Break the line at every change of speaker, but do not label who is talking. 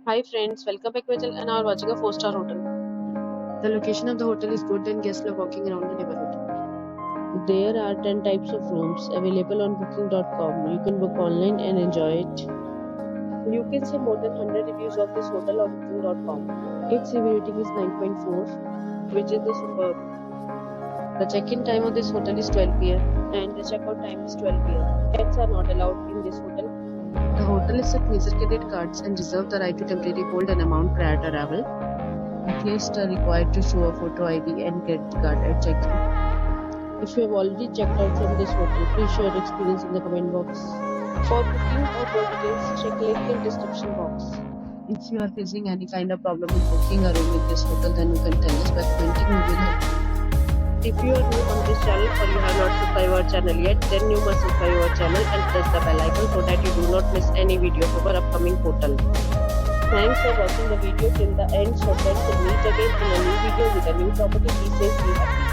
Hi friends, welcome back to my channel and are watching a 4-star hotel.
The location of the hotel is good and guests love walking around the neighborhood.
There are 10 types of rooms available on booking.com. You can book online and enjoy it. You can see more than 100 reviews of this hotel on booking.com. Its review rating is 9.4, which is the superb. The check-in time of this hotel is 12 p.m. and the check-out time is 12 p.m. Pets are not allowed in this hotel.
The hotel accepts major credit cards and reserves the right to temporarily hold an amount prior to arrival. Guests are required to show a photo ID and credit card at check-in.
If you have already checked out from this hotel, please share your experience in the comment box. For booking or more details, check link in description box.
If you are facing any kind of problem in booking a room in this hotel, then you can tell us by commenting. We will help you.
If you are new on this channel or you have not subscribed our channel yet, then you must subscribe our channel and press the bell icon so that you do not miss any video of our upcoming hotel. Thanks for watching the video till the end. So friends, will meet again in a new video with a new property. Be safe, be happy.